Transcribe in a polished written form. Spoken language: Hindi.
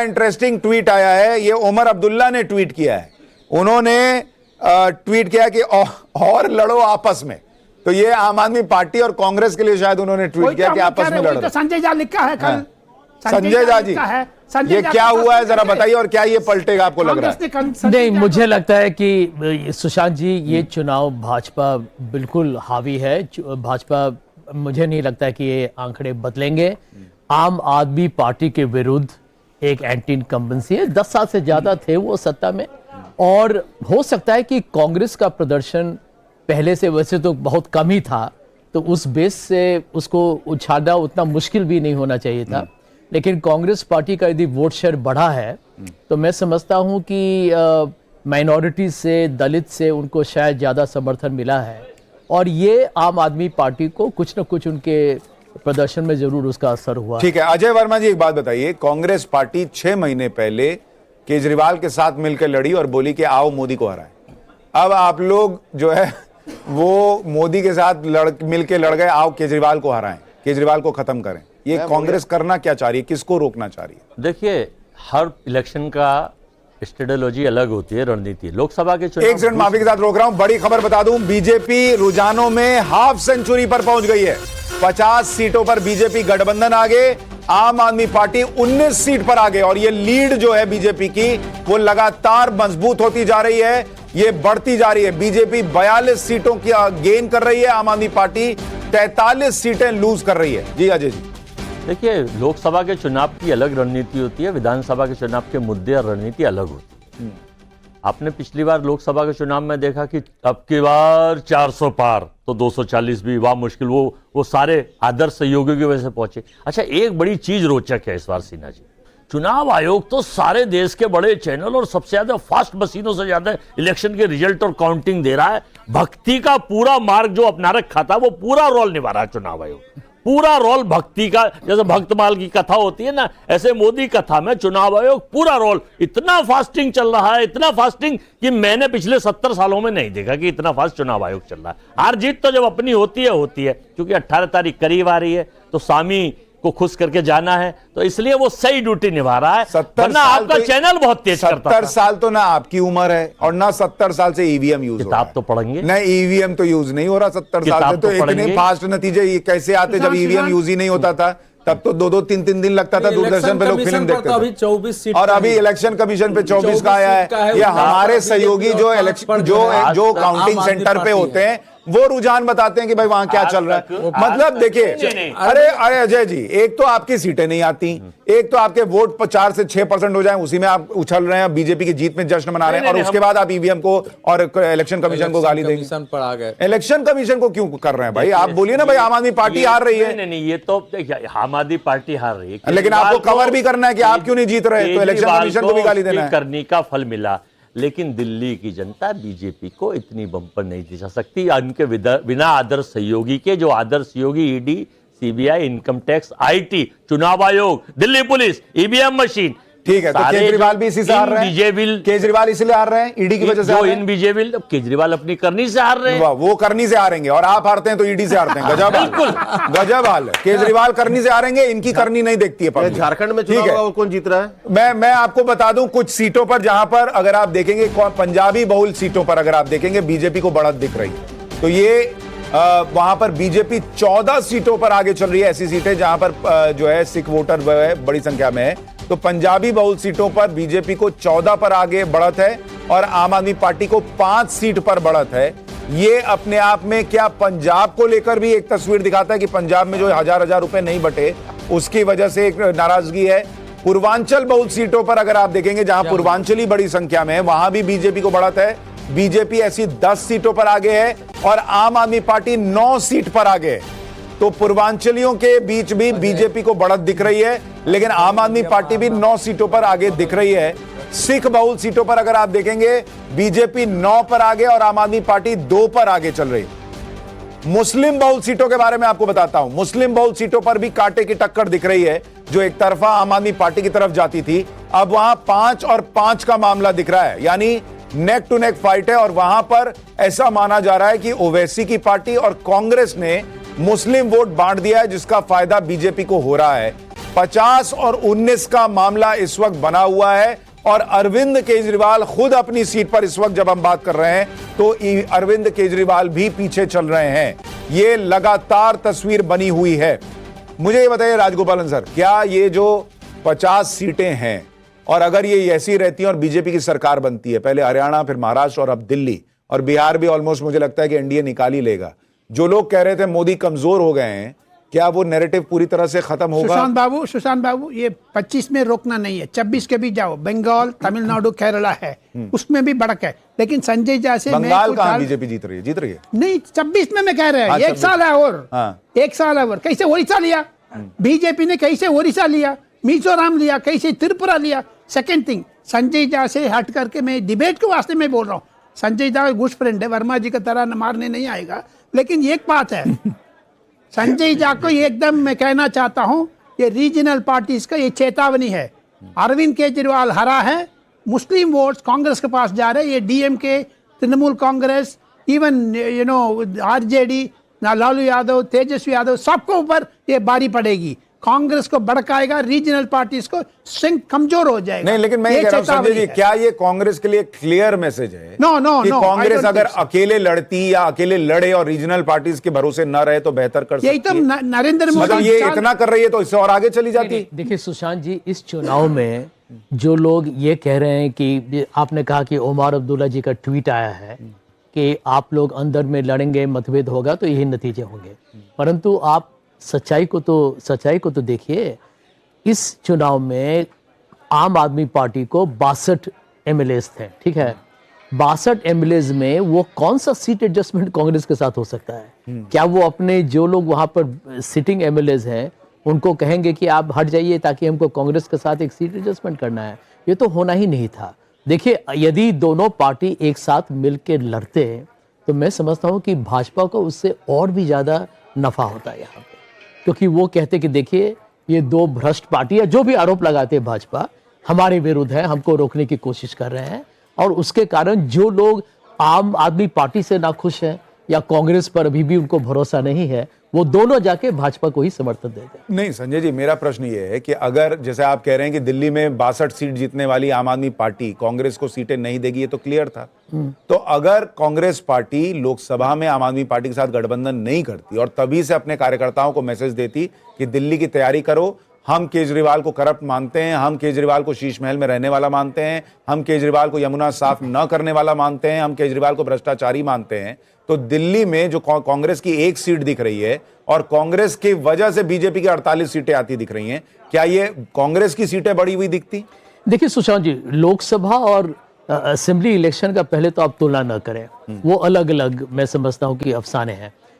इंटरेस्टिंग ट्वीट आया है, ये उमर अब्दुल्ला ने ट्वीट किया है। उन्होंने ट्वीट किया कि और लड़ो आपस में। तो ये आम आदमी पार्टी और कांग्रेस के लिए शायद उन्होंने ट्वीट किया कि आपस में लड़ो। संजय झा लिखा है कल। संजय झा जी, ये क्या हुआ है जरा बताइए, और क्या ये पलटेगा आपको लग रहा है? नहीं, मुझे लगता है कि सुशांत जी, ये चुनाव भाजपा बिल्कुल हावी है। भाजपा, मुझे नहीं लगता है कि ये आंकड़े बदलेंगे। आम आदमी पार्टी के विरुद्ध एक एंटी इनकम्बेंसी है। 10 साल से ज्यादा थे वो सत्ता में, और हो सकता है कि कांग्रेस का प्रदर्शन पहले से वैसे तो बहुत कम ही था, तो उस बेस से उसको उछालना उतना मुश्किल भी नहीं होना चाहिए था। लेकिन कांग्रेस पार्टी का यदि वोट शेयर बढ़ा है तो मैं समझता हूं कि माइनॉरिटी से, दलित से उनको शायद ज़्यादा समर्थन मिला है, और ये आम आदमी पार्टी को कुछ न कुछ उनके प्रदर्शन में जरूर उसका असर हुआ। ठीक है, अजय वर्मा जी एक बात बताइए, कांग्रेस पार्टी 6 महीने पहले केजरीवाल के साथ मिलकर लड़ी और बोली कि आओ मोदी को हराएं। अब आप लोग जो है वो मोदी के साथ मिलकर लड़ गए, आओ केजरीवाल को हराएं, केजरीवाल को खत्म करें। ये कांग्रेस करना क्या चाह रही है, किसको रोकना चाह रही है? देखिए, हर इलेक्शन का स्ट्रेटेजी अलग होती है, रणनीति। लोकसभा के चुनाव, एक सेकंड माफी के साथ रोक रहा हूं, बड़ी खबर बता दूं, बीजेपी रुझानों में हाफ सेंचुरी पर पहुंच गई है। 50 सीटों पर बीजेपी गठबंधन आगे, आम आदमी पार्टी 19 सीट पर आगे, और ये लीड जो है बीजेपी की वो लगातार मजबूत होती जा रही है, ये बढ़ती जा रही है। बीजेपी 42 सीटों की गेन कर रही है, आम आदमी पार्टी 43 सीटें लूज कर रही है। जी अजय जी। देखिए, लोकसभा के चुनाव की अलग रणनीति होती है, विधानसभा के चुनाव के मुद्दे और रणनीति अलग होती है। आपने पिछली बार लोकसभा के चुनाव में देखा कि अब की बार 400 पार, तो 240 भी वाह मुश्किल, वो सारे आदर्श सहयोगियों की वजह से पहुंचे। अच्छा, एक बड़ी चीज रोचक है इस बार सिन्हा जी, चुनाव आयोग तो सारे देश के बड़े चैनल और सबसे ज्यादा फास्ट मशीनों से ज्यादा इलेक्शन के रिजल्ट और काउंटिंग दे रहा है। भक्ति का पूरा मार्ग जो अपना रखा था वो पूरा रोल निभा रहा है चुनाव आयोग, पूरा रोल भक्ति का। जैसे भक्तमाल की कथा होती है ना, ऐसे मोदी कथा में चुनाव आयोग पूरा रोल, इतना फास्टिंग चल रहा है, इतना फास्टिंग कि मैंने पिछले 70 सालों में नहीं देखा कि इतना फास्ट चुनाव आयोग चल रहा है। हार जीत तो जब अपनी होती है, क्योंकि 18 तारीख करीब आ रही है, तो स्वामी को खुश करके जाना है, तो इसलिए वो सही ड्यूटी निभा रहा है। वरना आपका चैनल बहुत तेज करता था। 70 साल तो ना आपकी उम्र है और ना 70 साल से ईवीएम यूज हो रहा है। किताब तो पढ़ेंगे, नहीं ईवीएम तो यूज नहीं हो रहा 70 साल से। तो इतने फास्ट नतीजे ये कैसे आते जब ईवीएम यूज ही नहीं होता था? तब तो 2-2, 3-3 दिन लगता था दूरदर्शन पे लोग फिल्म देखते थे। अभी 24 सीट, और अभी इलेक्शन कमीशन पे 24 का आया है। ये हमारे सहयोगी जो इलेक्शन जो काउंटिंग सेंटर पे होते हैं वो रुझान बताते हैं कि भाई वहां क्या चल रहा है। मतलब देखिए, अरे अजय जी, एक तो आपकी सीटें नहीं आती, एक तो आपके वोट 4 से 6% हो जाए, उसी में आप उछल रहे हैं, बीजेपी की जीत में जश्न मना रहे हैं, और उसके बाद आप ईवीएम को और इलेक्शन कमीशन को गाली देंगे। इलेक्शन कमीशन को क्यों कर रहे हैं भाई? आप बोलिए ना भाई, आम आदमी पार्टी हार रही है। नहीं, ये तो आम आदमी पार्टी हार रही है, लेकिन आपको कवर भी करना है कि आप क्यों नहीं जीत रहे, तो इलेक्शन कमीशन को भी गाली देना है। करने का फल मिला, लेकिन दिल्ली की जनता बीजेपी को इतनी बम्पर नहीं दिखा सकती उनके बिना आदर्श सहयोगी के। जो आदर्श सहयोगी ED, CBI, income tax, IT, चुनाव आयोग, दिल्ली पुलिस, ईवीएम मशीन, ठीक है। तो केजरीवाल भी इसी से हार रहे हैं, केजरीवाल इसलिए हार रहे हैं ईडी की वजह से। जो इनविजिबल, केजरीवाल अपनी करनी से हार रहे हैं, वो करनी से हारेंगे, और आप हारते हैं तो ईडी से हारते हैं। गजब, बिल्कुल गजब हाल है। केजरीवाल करनी से हारेंगे, इनकी करनी नहीं देखती है। झारखंड में चुनाव कौन जीत रहा है? मैं आपको बता दूं, कुछ सीटों पर जहां पर अगर आप देखेंगे पंजाबी बहुल सीटों पर अगर आप देखेंगे बीजेपी को बढ़त दिख रही है। तो ये वहां पर बीजेपी 14 सीटों पर आगे चल रही है, ऐसी सीटें जहां पर जो है सिख वोटर बड़ी संख्या में है। तो पंजाबी बहुल सीटों पर बीजेपी को 14 पर आगे बढ़त है, और आम आदमी पार्टी को 5 सीट पर बढ़त है। ये अपने आप में क्या पंजाब को लेकर भी एक तस्वीर दिखाता है कि पंजाब में जो हजार रुपए नहीं बटे, उसकी वजह से एक नाराजगी है। पूर्वांचल बहुल सीटों पर अगर आप देखेंगे, जहां पूर्वांचली बड़ी संख्या में है, वहां भी बीजेपी को बढ़त है। बीजेपी ऐसी 10 सीटों पर आगे है, और आम आदमी पार्टी 9 सीट पर आगे है। तो पूर्वांचलियों के बीच भी बीजेपी को बढ़त दिख रही है, लेकिन आम आदमी पार्टी भी 9 सीटों पर आगे दिख रही है। सिख बहुल सीटों पर अगर आप देखेंगे, बीजेपी 9 पर आगे और आम आदमी पार्टी 2 पर आगे चल रही है। मुस्लिम बहुल सीटों के बारे में आपको बताता हूं, मुस्लिम बहुल सीटों पर भी कांटे की टक्कर दिख रही है। जो एक तरफा आम आदमी पार्टी की तरफ जाती थी, अब वहां 5 और 5 का मामला दिख रहा है, यानी नेक टू नेक फाइट है। और वहां पर ऐसा माना जा रहा है कि ओवैसी की पार्टी और कांग्रेस ने मुस्लिम वोट बांट दिया है, जिसका फायदा बीजेपी को हो रहा है। 50 और 19 का मामला इस वक्त बना हुआ है और अरविंद केजरीवाल खुद अपनी सीट पर इस वक्त जब हम बात कर रहे हैं तो अरविंद केजरीवाल भी पीछे चल रहे हैं। यह लगातार तस्वीर बनी हुई है। मुझे ये बताइए राजगोपालन सर, क्या ये जो 50 सीटें हैं और अगर ये ऐसी रहती हैं और बीजेपी की सरकार बनती है, पहले हरियाणा फिर महाराष्ट्र और अब दिल्ली और बिहार भी ऑलमोस्ट मुझे लगता है कि एनडीए निकाल ही लेगा, जो लोग कह रहे थे मोदी कमजोर हो गए हैं, क्या वो नैरेटिव पूरी तरह से खत्म होगा? सुशांत बाबू ये 25 में रोकना नहीं है, 26 के भी जाओ, बंगाल, तमिलनाडु, केरला है, उसमें भी बढ़क है। लेकिन संजय जैसे बंगाल कहां बीजेपी जीत रही है? नहीं, 26 में मैं कह रहा हूं, एक साल है और, एक साल है और। कैसे ओडिशा लिया बीजेपी ने, कैसे ओडिशा लिया, मिजोरम लिया, कैसे त्रिपुरा लिया। सेकेंड थिंग, संजय झा से हट करके मैं डिबेट के वास्ते में बोल रहा हूँ, संजय झा गुड फ्रेंड है, वर्मा जी की तरह मारने नहीं आएगा। लेकिन एक बात है, संजय झा को एकदम मैं कहना चाहता हूं, ये रीजनल पार्टीज का ये चेतावनी है। अरविंद केजरीवाल हरा है, मुस्लिम वोट्स कांग्रेस के पास जा रहे हैं, ये DMK, Trinamool Congress, even RJD, Lalu Yadav, Tejashwi Yadav, सबको ऊपर ये बारी पड़ेगी। कांग्रेस को भड़काएगा, रीजनल पार्टीज को स्ट्रेंथ कमजोर हो जाएगा। नहीं, लेकिन मैं ये कह रहा हूं संजय जी, क्या ये कांग्रेस के लिए क्लियर मैसेज है? नो, कांग्रेस अगर अकेले लड़ती या अकेले लड़े और रीजनल पार्टीज के भरोसे न रहे तो बेहतर कर सकती है। यही तो नरेंद्र मोदी, मतलब ये इतना कर रही है तो इससे और आगे चली जाती। देखिए सुशांत जी, इस चुनाव में जो लोग ये कह रहे हैं कि आपने कहा कि ओमर अब्दुल्ला जी का ट्वीट आया है कि आप लोग अंदर में लड़ेंगे, मतभेद होगा तो यही नतीजे होंगे, परंतु आप सच्चाई को तो देखिए। इस चुनाव में आम आदमी पार्टी को 62 एमएलएज थे, ठीक है। 62 एमएलएज में वो कौन सा सीट एडजस्टमेंट कांग्रेस के साथ हो सकता है? क्या वो अपने जो लोग वहां पर सिटिंग एमएलएज हैं उनको कहेंगे कि आप हट जाइए ताकि हमको कांग्रेस के साथ एक सीट एडजस्टमेंट करना है? ये तो होना ही नहीं था। देखिए, यदि दोनों पार्टी एक साथ मिलकर लड़ते तो मैं समझता हूं कि भाजपा को उससे और भी ज्यादा नफा होता है यहाँ पे, क्योंकि वो कहते कि देखिए ये दो भ्रष्ट पार्टी है, जो भी आरोप लगाते हैं भाजपा हमारे विरुद्ध है, हमको रोकने की कोशिश कर रहे हैं, और उसके कारण जो लोग आम आदमी पार्टी से नाखुश हैं या कांग्रेस पर अभी भी उनको भरोसा नहीं है, वो दोनों जाके भाजपा को ही समर्थन देते। नहीं संजय जी, मेरा प्रश्न ये है कि अगर जैसे आप कह रहे हैं कि दिल्ली में 62 सीट जीतने वाली आम आदमी पार्टी कांग्रेस को सीटें नहीं देगी, ये तो क्लियर था। तो अगर कांग्रेस पार्टी लोकसभा में आम आदमी पार्टी के साथ गठबंधन नहीं करती और तभी से अपने कार्यकर्ताओं को मैसेज देती कि दिल्ली की तैयारी करो, हम केजरीवाल को करप्ट मानते हैं, हम केजरीवाल को शीश महल में रहने वाला मानते हैं, हम केजरीवाल को यमुना साफ न करने वाला मानते हैं, हम केजरीवाल को भ्रष्टाचारी मानते हैं, तो दिल्ली में जो कांग्रेस की एक सीट दिख रही है और कांग्रेस की वजह से बीजेपी की 48 सीटें आती दिख रही हैं, क्या ये कांग्रेस की सीटें बढ़ी हुई दिखती? देखिए सुशांत जी, लोकसभा और असेंबली इलेक्शन का पहले तो आप तुलना न करें, वो अलग अलग मैं समझता हूं कि अफसाने हैं।